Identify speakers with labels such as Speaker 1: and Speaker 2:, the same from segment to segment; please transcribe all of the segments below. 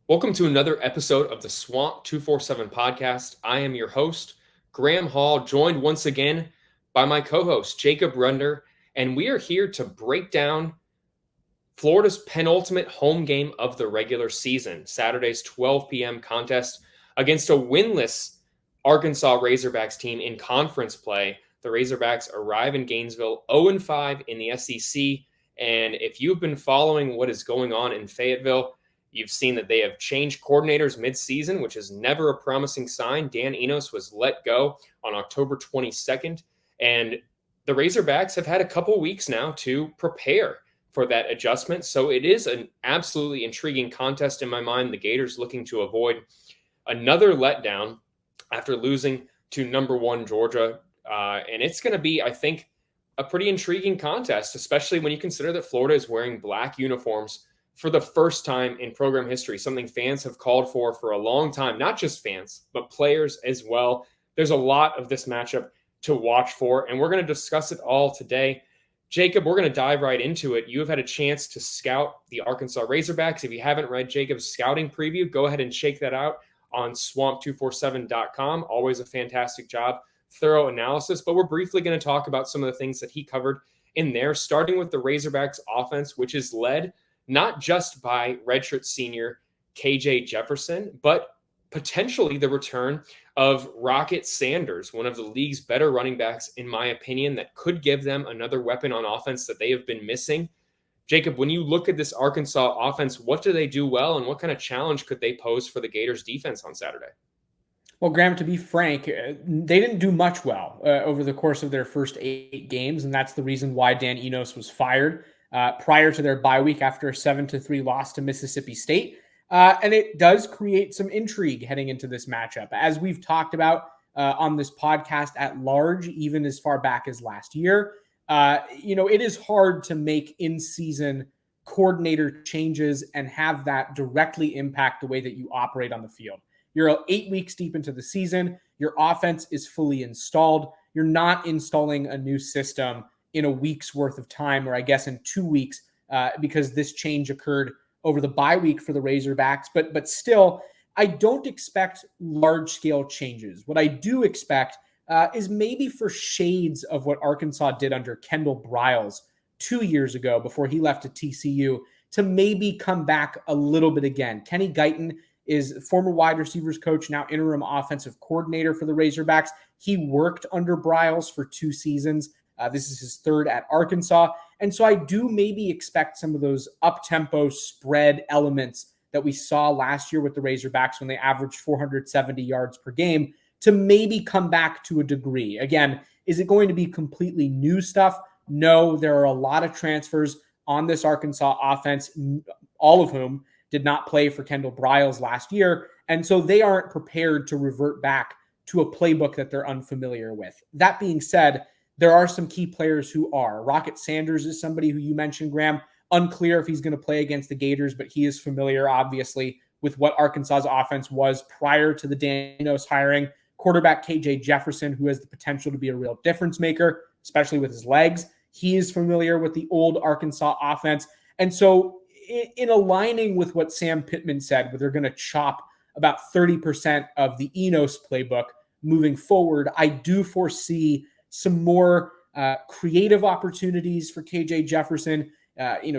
Speaker 1: Welcome to another episode of the Swamp247 podcast. I am your host, Graham Hall, joined once again by my co-host, Jacob Rudner, and we are here to break down Florida's penultimate home game of the regular season, Saturday's 12 p.m. contest against a winless Arkansas Razorbacks team in conference play. The Razorbacks arrive in Gainesville 0-5 in the SEC, and if you've been following what is going on in Fayetteville, you've seen that they have changed coordinators mid-season, which is never a promising sign. Dan Enos was let go on October 22nd, and the Razorbacks have had a couple weeks now to prepare for that adjustment. So it is an absolutely intriguing contest in my mind. The Gators looking to avoid another letdown after losing to number one Georgia. And it's going to be, I think, a pretty intriguing contest, especially when you consider that Florida is wearing black uniforms for the first time in program history, something fans have called for a long time, not just fans, but players as well. There's a lot of this matchup to watch for, and we're going to discuss it all today. Jacob, we're going to dive right into it. You have had a chance to scout the Arkansas Razorbacks. If you haven't read Jacob's scouting preview, go ahead and check that out on swamp247.com. Always a fantastic job, thorough analysis, but we're briefly going to talk about some of the things that he covered in there, starting with the Razorbacks offense, which is led not just by redshirt senior KJ Jefferson, but potentially the return of Rocket Sanders, one of the league's better running backs, in my opinion, that could give them another weapon on offense that they have been missing. Jacob, when you look at this Arkansas offense, what do they do well, and what kind of challenge could they pose for the Gators defense on Saturday?
Speaker 2: Well, Graham, to be frank, they didn't do much well over the course of their first 8 games, and that's the reason why Dan Enos was fired prior to their bye week after a 7-3 loss to Mississippi State. And it does create some intrigue heading into this matchup. As we've talked about on this podcast at large, even as far back as last year, it is hard to make in-season coordinator changes and have that directly impact the way that you operate on the field. You're 8 weeks deep into the season. Your offense is fully installed. You're not installing a new system in a week's worth of time, or I guess in 2 weeks, because this change occurred over the bye week for the Razorbacks. But still, I don't expect large-scale changes. What I do expect is maybe for shades of what Arkansas did under Kendall Briles 2 years ago before he left to TCU to maybe come back a little bit again. Kenny Guyton is former wide receivers coach, now interim offensive coordinator for the Razorbacks. He worked under Briles for 2 seasons. This is his 3rd at Arkansas. And so I do maybe expect some of those up-tempo spread elements that we saw last year with the Razorbacks when they averaged 470 yards per game to maybe come back to a degree. Again, is it going to be completely new stuff? No, there are a lot of transfers on this Arkansas offense, all of whom did not play for Kendall Briles last year. And so they aren't prepared to revert back to a playbook that they're unfamiliar with. That being said, there are some key players who are. Rocket Sanders is somebody who you mentioned, Graham. Unclear if he's going to play against the Gators, but he is familiar, obviously, with what Arkansas's offense was prior to the Dan Enos hiring. Quarterback KJ Jefferson, who has the potential to be a real difference maker, especially with his legs. He is familiar with the old Arkansas offense. And so in aligning with what Sam Pittman said, where they're going to chop about 30% of the Enos playbook moving forward, I do foresee some more creative opportunities for KJ Jefferson,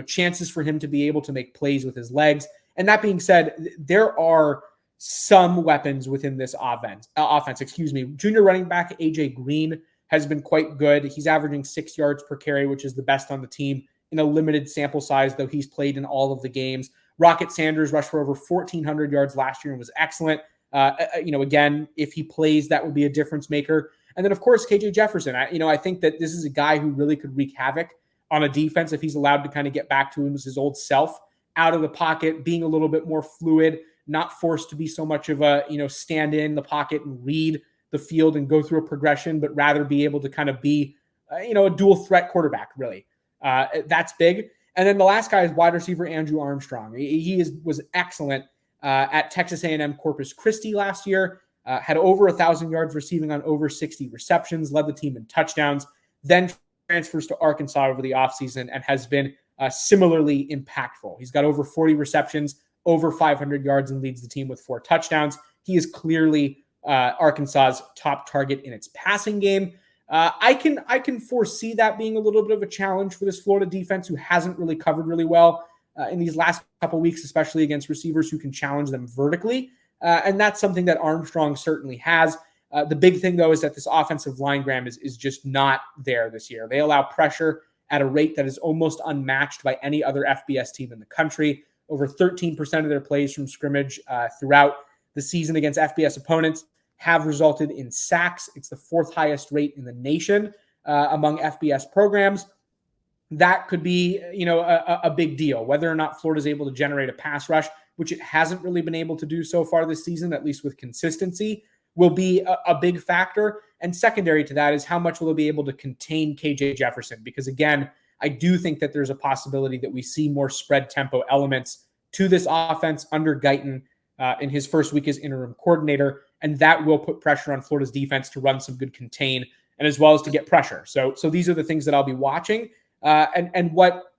Speaker 2: chances for him to be able to make plays with his legs. And that being said, there are some weapons within this offense. Junior running back AJ Green has been quite good. He's averaging 6 yards per carry, which is the best on the team in a limited sample size, though he's played in all of the games. Rocket Sanders rushed for over 1,400 yards last year and was excellent. Again, if he plays, that would be a difference maker. And then, of course, KJ Jefferson. I think that this is a guy who really could wreak havoc on a defense if he's allowed to kind of get back to his old self, out of the pocket, being a little bit more fluid, not forced to be so much of a, stand in the pocket and read the field and go through a progression, but rather be able to kind of be, a dual threat quarterback, really. That's big. And then the last guy is wide receiver Andrew Armstrong. He was excellent at Texas A&M Corpus Christi last year, had over 1,000 yards receiving on over 60 receptions, led the team in touchdowns, then transfers to Arkansas over the offseason and has been similarly impactful. He's got over 40 receptions, over 500 yards and leads the team with 4 touchdowns. He is clearly Arkansas's top target in its passing game. I can foresee that being a little bit of a challenge for this Florida defense, who hasn't really covered really well in these last couple weeks, especially against receivers who can challenge them vertically. And that's something that Armstrong certainly has. The big thing, though, is that this offensive line, Graham, is just not there this year. They allow pressure at a rate that is almost unmatched by any other FBS team in the country. Over 13% of their plays from scrimmage throughout the season against FBS opponents have resulted in sacks. It's the 4th highest rate in the nation among FBS programs. That could be, a big deal. Whether or not Florida is able to generate a pass rush, which it hasn't really been able to do so far this season, at least with consistency, will be a big factor. And secondary to that is how much will they be able to contain KJ Jefferson? Because again, I do think that there's a possibility that we see more spread tempo elements to this offense under Guyton in his first week as interim coordinator. And that will put pressure on Florida's defense to run some good contain and as well as to get pressure. So these are the things that I'll be watching and what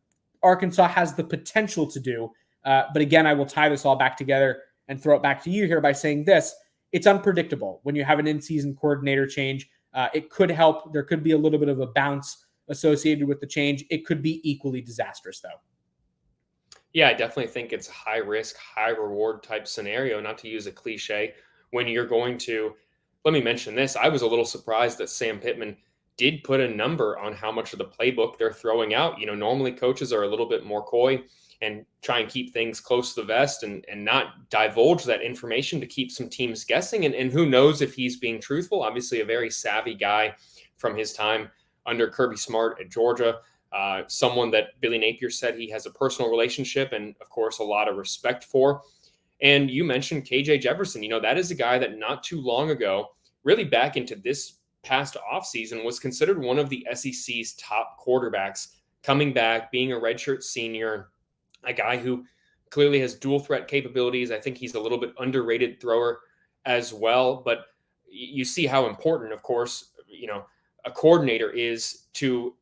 Speaker 2: Arkansas has the potential to do. But again, I will tie this all back together and throw it back to you here by saying this. It's unpredictable when you have an in-season coordinator change. It could help. There could be a little bit of a bounce associated with the change. It could be equally disastrous, though.
Speaker 1: Yeah, I definitely think it's a high risk, high reward type scenario, not to use a cliche, when you're going to, let me mention this. I was a little surprised that Sam Pittman did put a number on how much of the playbook they're throwing out. Normally coaches are a little bit more coy and try and keep things close to the vest and not divulge that information to keep some teams guessing. And who knows if he's being truthful. Obviously a very savvy guy from his time under Kirby Smart at Georgia. Someone that Billy Napier said he has a personal relationship and, of course, a lot of respect for. And you mentioned KJ Jefferson. That is a guy that not too long ago, really back into this past offseason, was considered one of the SEC's top quarterbacks, coming back, being a redshirt senior, a guy who clearly has dual threat capabilities. I think he's a little bit underrated thrower as well. But you see how important, of course, a coordinator is to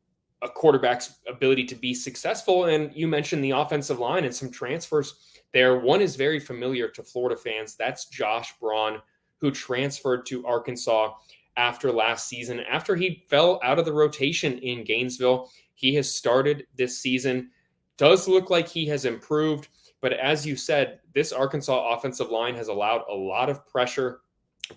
Speaker 1: a quarterback's ability to be successful. And you mentioned the offensive line and some transfers there. One is very familiar to Florida fans. That's Josh Braun, who transferred to Arkansas after last season. After he fell out of the rotation in Gainesville, he has started this season. Does look like he has improved. But as you said, this Arkansas offensive line has allowed a lot of pressure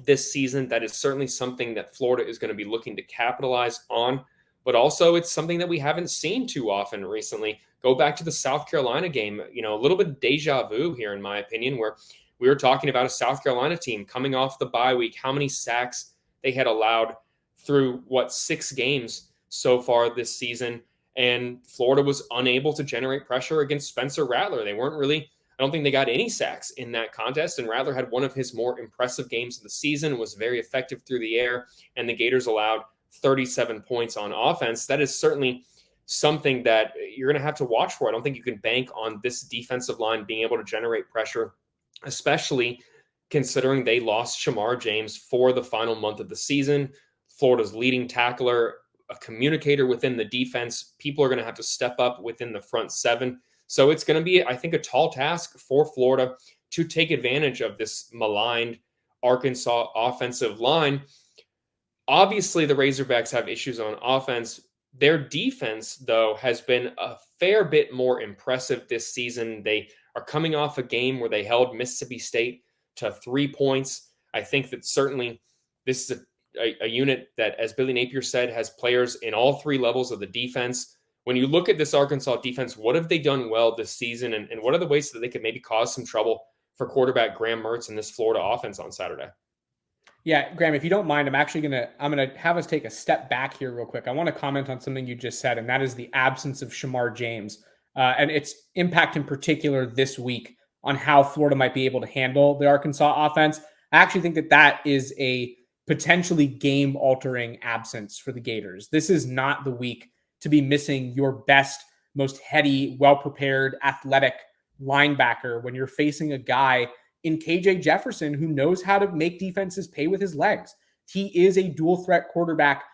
Speaker 1: this season. That is certainly something that Florida is going to be looking to capitalize on. But also it's something that we haven't seen too often recently. Go back to the South Carolina game, a little bit of deja vu here, in my opinion, where we were talking about a South Carolina team coming off the bye week, how many sacks they had allowed through 6 games so far this season. And Florida was unable to generate pressure against Spencer Rattler. They weren't really, I don't think they got any sacks in that contest. And Rattler had one of his more impressive games of the season, was very effective through the air, and the Gators allowed 37 points on offense. That is certainly something that you're going to have to watch for. I don't think you can bank on this defensive line being able to generate pressure, especially considering they lost Shamar James for the final month of the season. Florida's leading tackler, a communicator within the defense. People are going to have to step up within the front 7. So it's going to be, I think, a tall task for Florida to take advantage of this maligned Arkansas offensive line. Obviously, the Razorbacks have issues on offense. Their defense, though, has been a fair bit more impressive this season. They are coming off a game where they held Mississippi State to 3 points. I think that certainly this is a unit that, as Billy Napier said, has players in all 3 levels of the defense. When you look at this Arkansas defense, what have they done well this season? And what are the ways that they could maybe cause some trouble for quarterback Graham Mertz and this Florida offense on Saturday?
Speaker 2: Yeah, Graham, if you don't mind, I'm going to have us take a step back here real quick. I want to comment on something you just said, and that is the absence of Shamar James and its impact in particular this week on how Florida might be able to handle the Arkansas offense. I actually think that is a potentially game-altering absence for the Gators. This is not the week to be missing your best, most heady, well-prepared, athletic linebacker when you're facing a guy in KJ Jefferson, who knows how to make defenses pay with his legs. He is a dual threat quarterback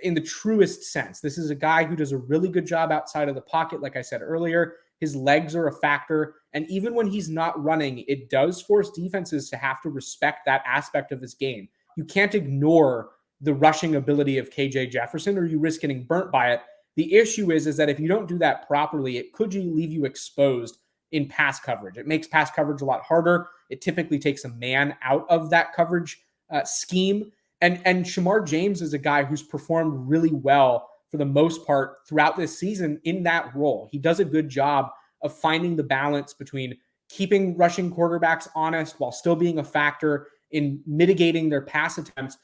Speaker 2: in the truest sense. This is a guy who does a really good job outside of the pocket. Like I said earlier, his legs are a factor, And even when he's not running, it does force defenses to have to respect that aspect of his game. You can't ignore the rushing ability of KJ Jefferson, or you risk getting burnt by it. The issue is that if you don't do that properly, it could leave you exposed in pass coverage. It makes pass coverage a lot harder. It typically takes a man out of that coverage scheme. And Shamar James is a guy who's performed really well for the most part throughout this season in that role. He does a good job of finding the balance between keeping rushing quarterbacks honest while still being a factor in mitigating their pass attempts.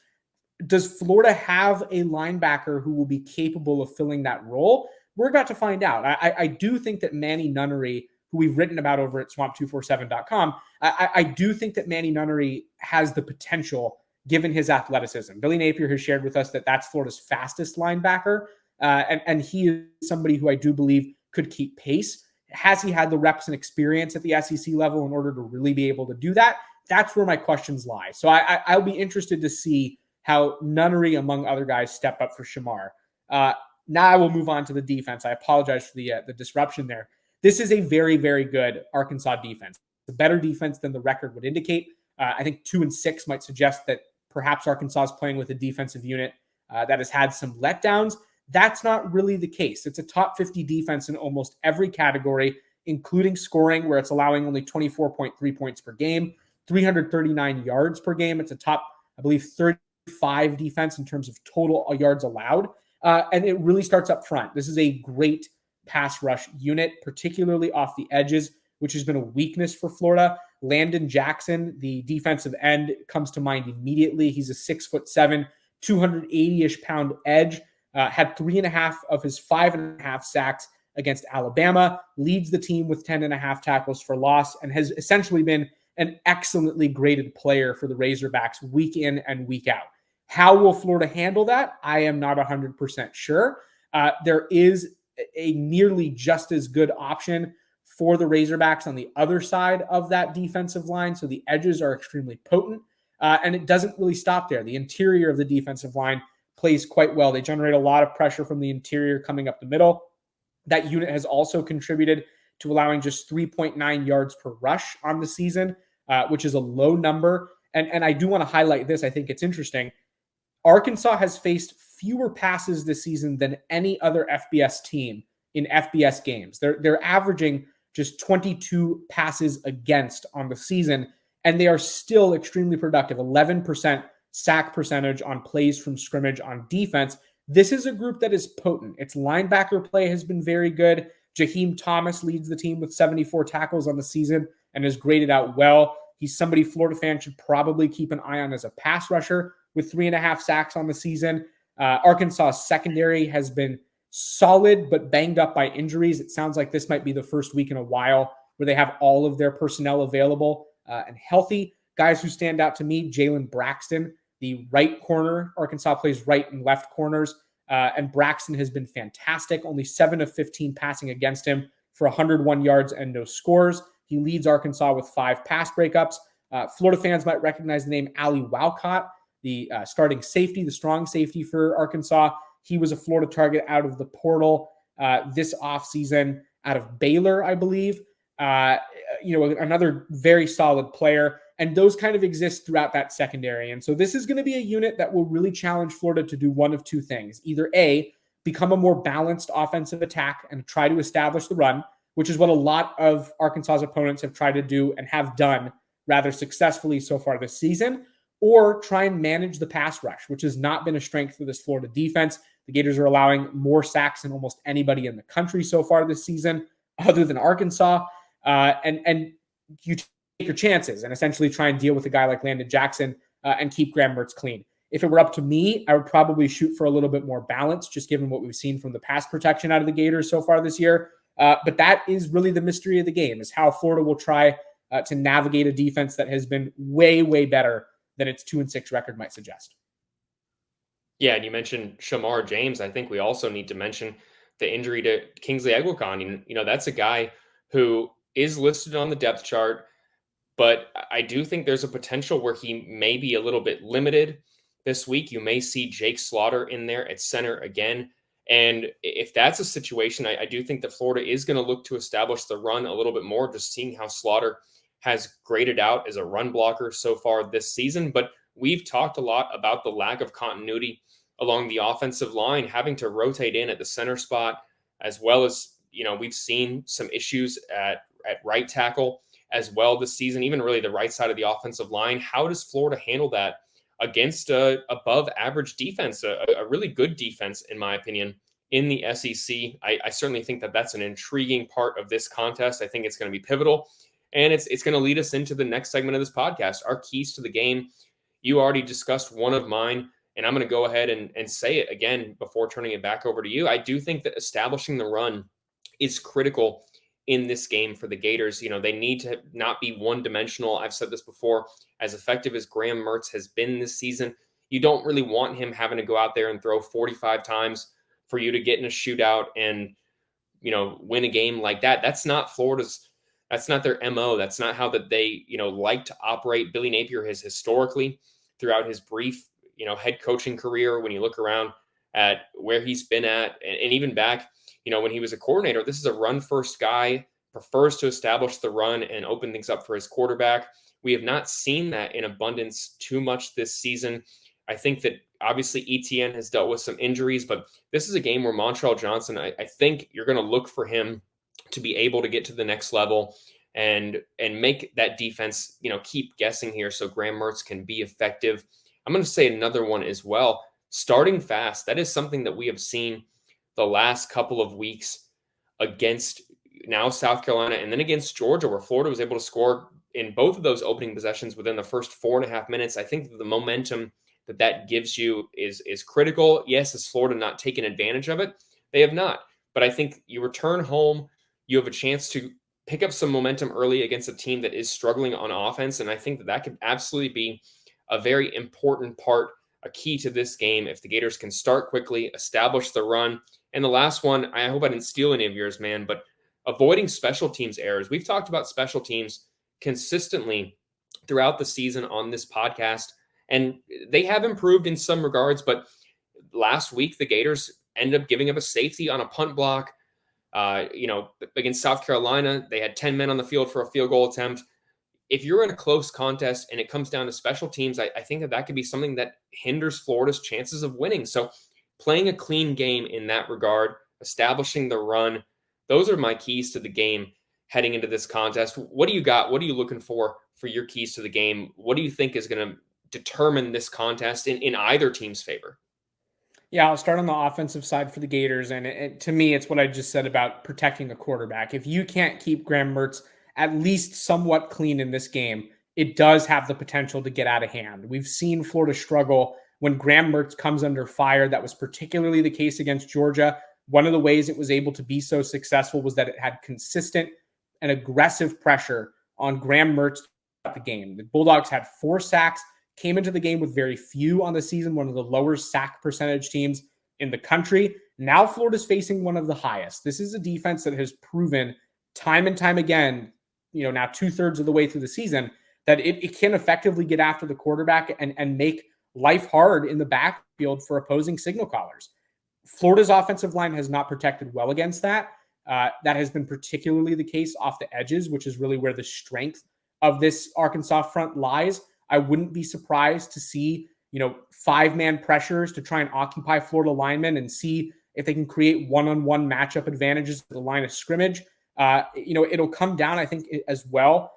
Speaker 2: Does Florida have a linebacker who will be capable of filling that role? We're about to find out. I do think that Manny Nunnery, who we've written about over at swamp247.com, I do think that Manny Nunnery has the potential given his athleticism. Billy Napier has shared with us that that's Florida's fastest linebacker, and he is somebody who I do believe could keep pace. Has he had the reps and experience at the SEC level in order to really be able to do that? That's where my questions lie. So I'll be interested to see how Nunnery, among other guys, step up for Shamar. Now I will move on to the defense. I apologize for the disruption there. This is a very, very good Arkansas defense. It's a better defense than the record would indicate. I think 2-6 might suggest that perhaps Arkansas is playing with a defensive unit that has had some letdowns. That's not really the case. It's a top 50 defense in almost every category, including scoring, where it's allowing only 24.3 points per game, 339 yards per game. It's a top, I believe, 35 defense in terms of total yards allowed. And it really starts up front. This is a great pass rush unit, particularly off the edges, which has been a weakness for Florida. Landon Jackson, the defensive end, comes to mind immediately. He's a 6'7", 280-ish pound edge. Had 3.5 of his 5.5 sacks against Alabama, leads the team with 10.5 tackles for loss, and has essentially been an excellently graded player for the Razorbacks week in and week out. How will Florida handle that? I am not 100% sure. There is a nearly just as good option for the Razorbacks on the other side of that defensive line. So the edges are extremely potent, and it doesn't really stop there. The interior of the defensive line plays quite well. They generate a lot of pressure from the interior coming up the middle. That unit has also contributed to allowing just 3.9 yards per rush on the season, which is a low number. And I do want to highlight this. I think it's interesting. Arkansas has faced fewer passes this season than any other FBS team in FBS games. They're averaging just 22 passes against on the season, and they are still extremely productive, 11% sack percentage on plays from scrimmage on defense. This is a group that is potent. Its linebacker play has been very good. Jaheim Thomas leads the team with 74 tackles on the season and has graded out well. He's somebody Florida fans should probably keep an eye on as a pass rusher with 3.5 sacks on the season. Arkansas secondary has been solid, but banged up by injuries. It sounds like this might be the first week in a while where they have all of their personnel available and healthy. Guys who stand out to me, Jalen Braxton, the right corner. Arkansas plays right and left corners, and Braxton has been fantastic. Only 7 of 15 passing against him for 101 yards and no scores. He leads Arkansas with 5 pass breakups. Florida fans might recognize the name Ali Walcott, the starting safety, the strong safety for Arkansas. He was a Florida target out of the portal this offseason out of Baylor, I believe. Another very solid player. And those kind of exist throughout that secondary. And so this is going to be a unit that will really challenge Florida to do one of two things. Either A, become a more balanced offensive attack and try to establish the run, which is what a lot of Arkansas's opponents have tried to do and have done rather successfully so far this season, or try and manage the pass rush, which has not been a strength for this Florida defense. The Gators are allowing more sacks than almost anybody in the country so far this season, other than Arkansas. And you take your chances and essentially try and deal with a guy like Landon Jackson and keep Graham Mertz clean. If it were up to me, I would probably shoot for a little bit more balance, just given what we've seen from the pass protection out of the Gators so far this year. But that is really the mystery of the game, is how Florida will try to navigate a defense that has been way, way better than its 2-6 record might suggest.
Speaker 1: Yeah, and you mentioned Shamar James. I think we also need to mention the injury to Kingsley Eguakon. That's a guy who is listed on the depth chart, but I do think there's a potential where he may be a little bit limited this week. You may see Jake Slaughter in there at center again. And if that's a situation, I do think that Florida is going to look to establish the run a little bit more, just seeing how Slaughter has graded out as a run blocker so far this season. But we've talked a lot about the lack of continuity along the offensive line, having to rotate in at the center spot, as well as, we've seen some issues at right tackle as well this season, even really the right side of the offensive line. How does Florida handle that against a above average defense, a really good defense, in my opinion, in the SEC? I certainly think that that's an intriguing part of this contest. I think it's going to be pivotal, and it's going to lead us into the next segment of this podcast, our keys to the game. You already discussed one of mine, and I'm going to go ahead and say it again before turning it back over to you. I do think that establishing the run is critical in this game for the Gators. They need to not be one-dimensional. I've said this before. As effective as Graham Mertz has been this season, you don't really want him having to go out there and throw 45 times for you to get in a shootout and, win a game like that. That's not Florida's. That's not their MO. That's not how that they, like to operate. Billy Napier has historically, throughout his brief, head coaching career, when you look around at where he's been at, and even back, when he was a coordinator, this is a run-first guy, prefers to establish the run and open things up for his quarterback. We have not seen that in abundance too much this season. I think that obviously ETN has dealt with some injuries, but this is a game where Montrell Johnson, I think you're going to look for him to be able to get to the next level and make that defense, keep guessing here so Graham Mertz can be effective. I'm going to say another one as well. Starting fast. That is something that we have seen the last couple of weeks against now South Carolina and then against Georgia, where Florida was able to score in both of those opening possessions within the first 4.5 minutes. I think the momentum that gives you is critical. Yes, has Florida not taken advantage of it? They have not. But I think you return home, you have a chance to pick up some momentum early against a team that is struggling on offense. And I think that could absolutely be a very important part, a key to this game, if the Gators can start quickly, establish the run. And the last one, I hope I didn't steal any of yours, man, but avoiding special teams errors. We've talked about special teams consistently throughout the season on this podcast, and they have improved in some regards, but last week the Gators ended up giving up a safety on a punt block. Against South Carolina, they had 10 men on the field for a field goal attempt. If you're in a close contest and it comes down to special teams, I think that could be something that hinders Florida's chances of winning. So playing a clean game in that regard, establishing the run, those are my keys to the game heading into this contest. What do you got? What are you looking for your keys to the game? What do you think is going to determine this contest in either team's favor?
Speaker 2: Yeah, I'll start on the offensive side for the Gators. And to me, it's what I just said about protecting the quarterback. If you can't keep Graham Mertz at least somewhat clean in this game, it does have the potential to get out of hand. We've seen Florida struggle when Graham Mertz comes under fire. That was particularly the case against Georgia. One of the ways it was able to be so successful was that it had consistent and aggressive pressure on Graham Mertz throughout the game. The Bulldogs had 4 sacks, came into the game with very few on the season, one of the lower sack percentage teams in the country. Now Florida's facing one of the highest. This is a defense that has proven time and time again, now 2/3 of the way through the season, that it can effectively get after the quarterback and make life hard in the backfield for opposing signal callers. Florida's offensive line has not protected well against that. That has been particularly the case off the edges, which is really where the strength of this Arkansas front lies. I wouldn't be surprised to see, 5-man pressures to try and occupy Florida linemen and see if they can create one-on-one matchup advantages at the line of scrimmage. It'll come down, I think, as well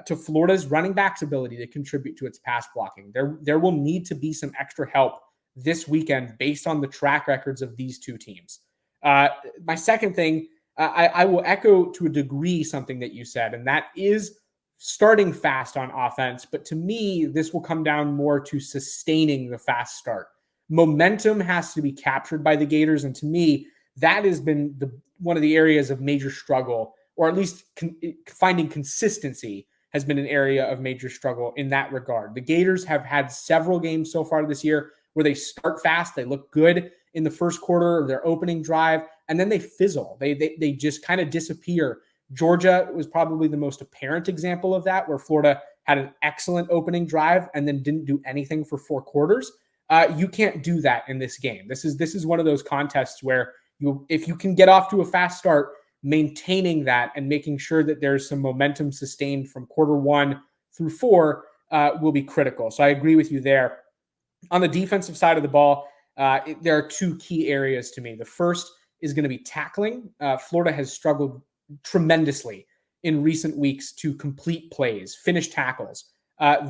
Speaker 2: to Florida's running backs' ability to contribute to its pass blocking. There will need to be some extra help this weekend based on the track records of these two teams. My second thing, I will echo to a degree something that you said, and that is starting fast on offense. But to me, this will come down more to sustaining the fast start. Momentum has to be captured by the Gators, and to me, that has been one of the areas of major struggle, or at least finding consistency has been an area of major struggle in that regard. The Gators have had several games so far this year where they start fast, they look good in the first quarter of their opening drive, and then they fizzle. They just kind of disappear. Georgia was probably the most apparent example of that, where Florida had an excellent opening drive and then didn't do anything for 4 quarters. You can't do that in this game. This is one of those contests where if you can get off to a fast start, maintaining that and making sure that there's some momentum sustained from quarter 1 through 4 will be critical. So I agree with you there. On the defensive side of the ball, there are 2 key areas to me. The first is going to be tackling. Florida has struggled tremendously in recent weeks to complete plays, finish tackles.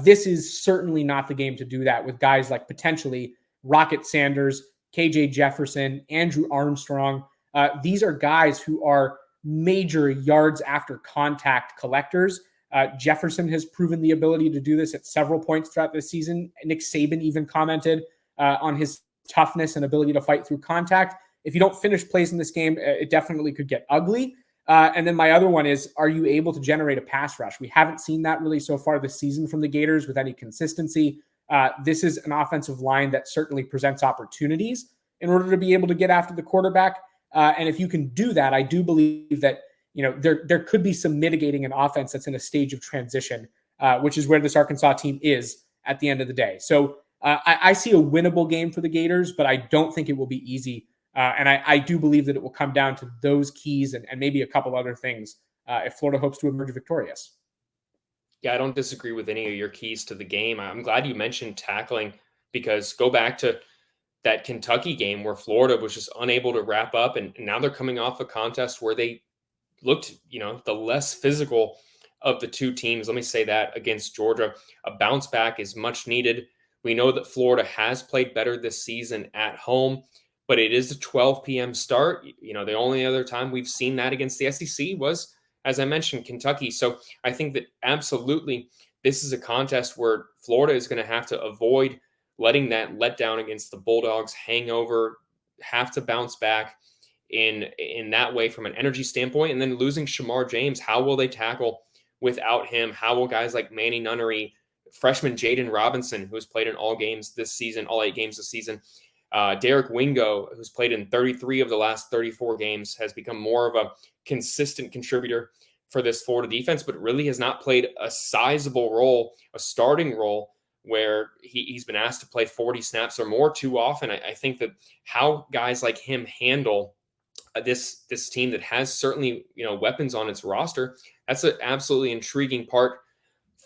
Speaker 2: This is certainly not the game to do that with guys like potentially Rocket Sanders, KJ Jefferson, Andrew Armstrong. These are guys who are major yards after contact collectors. Jefferson has proven the ability to do this at several points throughout the season. Nick Saban even commented on his toughness and ability to fight through contact. If you don't finish plays in this game, it definitely could get ugly. And then my other one is, are you able to generate a pass rush? We haven't seen that really so far this season from the Gators with any consistency. This is an offensive line that certainly presents opportunities in order to be able to get after the quarterback. And if you can do that, I do believe that there could be some mitigating an offense that's in a stage of transition, which is where this Arkansas team is at the end of the day. So I see a winnable game for the Gators, but I don't think it will be easy. And I do believe that it will come down to those keys and maybe a couple other things if Florida hopes to emerge victorious.
Speaker 1: Yeah, I don't disagree with any of your keys to the game. I'm glad you mentioned tackling, because go back to that Kentucky game where Florida was just unable to wrap up. And now they're coming off a contest where they looked, the less physical of the 2 teams. Let me say that against Georgia. A bounce back is much needed. We know that Florida has played better this season at home, but it is a 12 p.m. start. The only other time we've seen that against the SEC was, as I mentioned, Kentucky. So I think that absolutely this is a contest where Florida is going to have to avoid letting that letdown against the Bulldogs hang over, have to bounce back in that way from an energy standpoint. And then losing Shamar James, how will they tackle without him? How will guys like Manny Nunnery, freshman Jaden Robinson, who has played in all 8 games this season, Derek Wingo, who's played in 33 of the last 34 games, has become more of a consistent contributor for this Florida defense, but really has not played a sizable role, a starting role, where he's been asked to play 40 snaps or more too often. I think that how guys like him handle this team that has certainly weapons on its roster, that's an absolutely intriguing part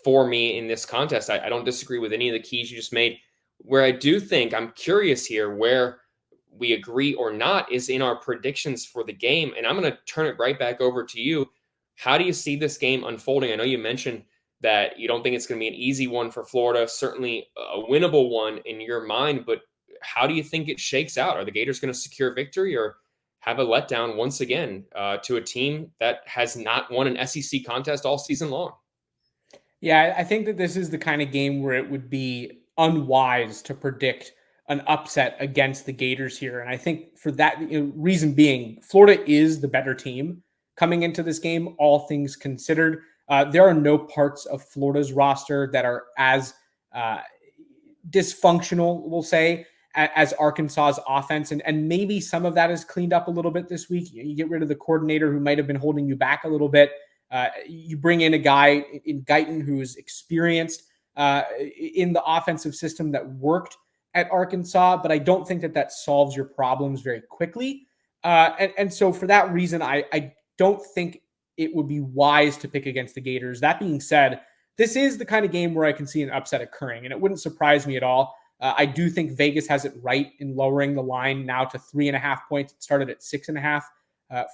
Speaker 1: for me in this contest. I don't disagree with any of the keys you just made. Where I do think I'm curious here, where we agree or not, is in our predictions for the game. And I'm going to turn it right back over to you. How do you see this game unfolding? I know you mentioned that you don't think it's going to be an easy one for Florida, certainly a winnable one in your mind, but how do you think it shakes out? Are the Gators going to secure victory or have a letdown once again to a team that has not won an SEC contest all season long?
Speaker 2: Yeah, I think that this is the kind of game where it would be unwise to predict an upset against the Gators here. And I think for that reason being, Florida is the better team coming into this game, all things considered. There are no parts of Florida's roster that are as dysfunctional, we'll say, as Arkansas's offense. And maybe some of that is cleaned up a little bit this week. You get rid of the coordinator who might have been holding you back a little bit. You bring in a guy in Guyton who's experienced in the offensive system that worked at Arkansas, but I don't think that solves your problems very quickly. And so for that reason, I don't think it would be wise to pick against the Gators. That being said, this is the kind of game where I can see an upset occurring, and it wouldn't surprise me at all. I do think Vegas has it right in lowering the line now to 3.5 points. It started at 6.5.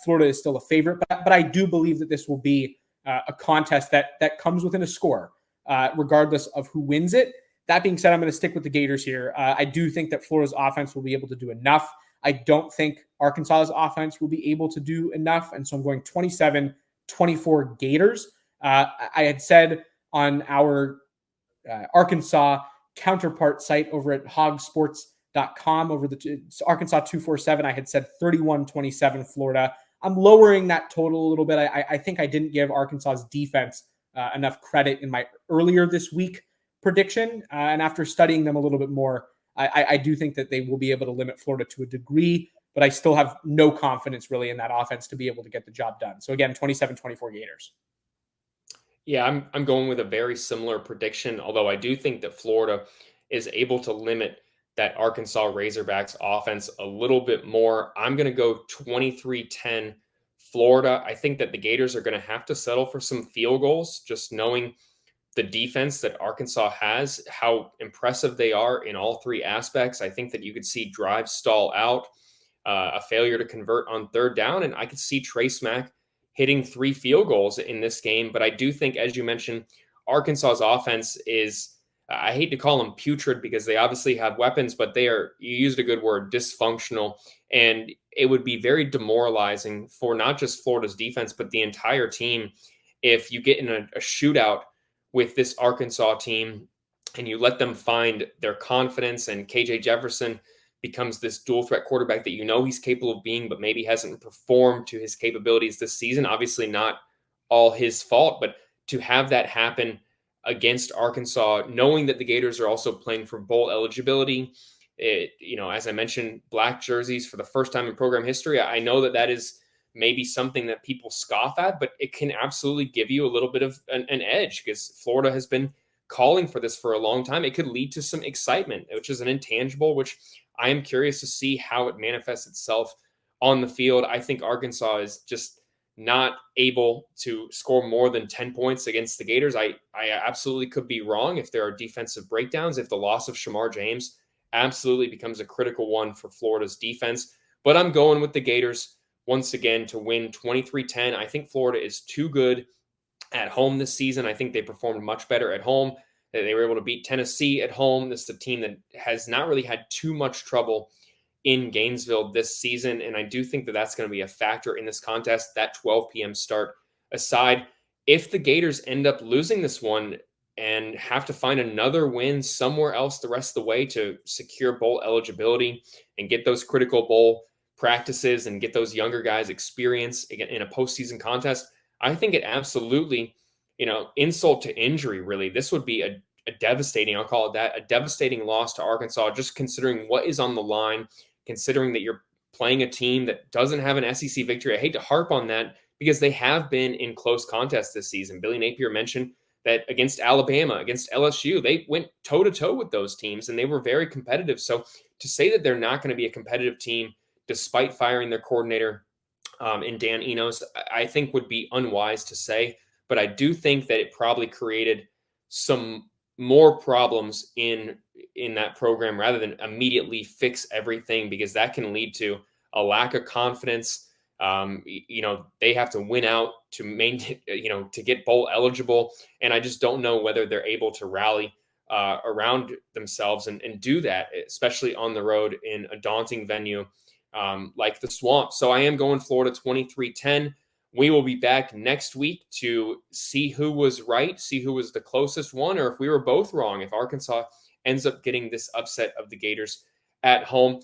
Speaker 2: Florida is still a favorite, but I do believe that this will be a contest that comes within a score, regardless of who wins it. That being said, I'm going to stick with the Gators here. I do think that Florida's offense will be able to do enough. I don't think Arkansas's offense will be able to do enough, and so I'm going 27-24 Gators. I had said on our Arkansas counterpart site over at hogsports.com over the Arkansas 247, I had said 31-27 Florida. I'm lowering that total a little bit. I think I didn't give Arkansas's defense enough credit in my earlier this week prediction. And after studying them a little bit more, I do think that they will be able to limit Florida to a degree, but I still have no confidence really in that offense to be able to get the job done. So again, 27-24 Gators.
Speaker 1: Yeah, I'm going with a very similar prediction, although I do think that Florida is able to limit that Arkansas Razorbacks offense a little bit more. I'm going to go 23-10 Florida. I think that the Gators are going to have to settle for some field goals, just knowing the defense that Arkansas has, how impressive they are in all three aspects. I think that you could see drives stall out, a failure to convert on third down, and I could see Trace Mack hitting 3 field goals in this game. But I do think, as you mentioned, Arkansas's offense is, I hate to call them putrid because they obviously have weapons, but they are, you used a good word, dysfunctional. And it would be very demoralizing for not just Florida's defense, but the entire team if you get in a shootout with this Arkansas team and you let them find their confidence, and KJ Jefferson becomes this dual threat quarterback that you know he's capable of being, but maybe hasn't performed to his capabilities this season. Obviously not all his fault, but to have that happen against Arkansas, knowing that the Gators are also playing for bowl eligibility, as I mentioned, black jerseys for the first time in program history. I know that is maybe something that people scoff at, but it can absolutely give you a little bit of an edge because Florida has been calling for this for a long time. It could lead to some excitement, which is an intangible, which I am curious to see how it manifests itself on the field. I think Arkansas is just not able to score more than 10 points against the Gators. I absolutely could be wrong if there are defensive breakdowns, if the loss of Shamar James absolutely becomes a critical one for Florida's defense. But I'm going with the Gators once again to win 23-10. I think Florida is too good at home this season. I think they performed much better at home. They were able to beat Tennessee at home. This is a team that has not really had too much trouble in Gainesville this season, and I do think that that's going to be a factor in this contest, that 12 p.m. start aside. If the Gators end up losing this one and have to find another win somewhere else the rest of the way to secure bowl eligibility and get those critical bowl practices and get those younger guys experience in a postseason contest, I think it absolutely, insult to injury, really. This would be a devastating, I'll call it that, a devastating loss to Arkansas, just considering what is on the line, considering that you're playing a team that doesn't have an SEC victory. I hate to harp on that because they have been in close contests this season. Billy Napier mentioned that against Alabama, against LSU, they went toe-to-toe with those teams, and they were very competitive. So to say that they're not going to be a competitive team despite firing their coordinator in Dan Enos, I think would be unwise to say. But I do think that it probably created some more problems in that program rather than immediately fix everything, because that can lead to a lack of confidence. They have to win out to maintain, to get bowl eligible. And I just don't know whether they're able to rally around themselves and do that, especially on the road in a daunting venue like the Swamp. So I am going Florida 23-10. We will be back next week to see who was right, see who was the closest one, or if we were both wrong, if Arkansas ends up getting this upset of the Gators at home.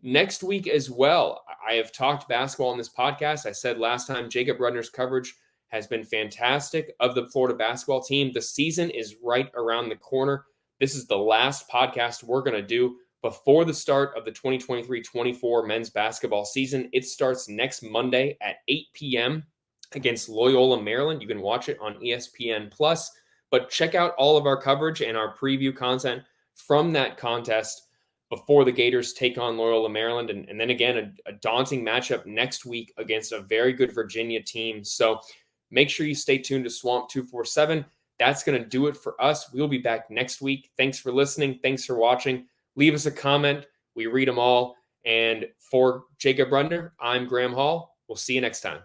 Speaker 1: Next week as well, I have talked basketball on this podcast. I said last time Jacob Rudner's coverage has been fantastic of the Florida basketball team. The season is right around the corner. This is the last podcast we're going to do before the start of the 2023-24 men's basketball season. It starts next Monday at 8 p.m. against Loyola, Maryland. You can watch it on ESPN+, but check out all of our coverage and our preview content from that contest before the Gators take on Loyola, Maryland. And then again, a daunting matchup next week against a very good Virginia team. So make sure you stay tuned to Swamp247. That's going to do it for us. We'll be back next week. Thanks for listening. Thanks for watching. Leave us a comment. We read them all. And for Jacob Rudner, I'm Graham Hall. We'll see you next time.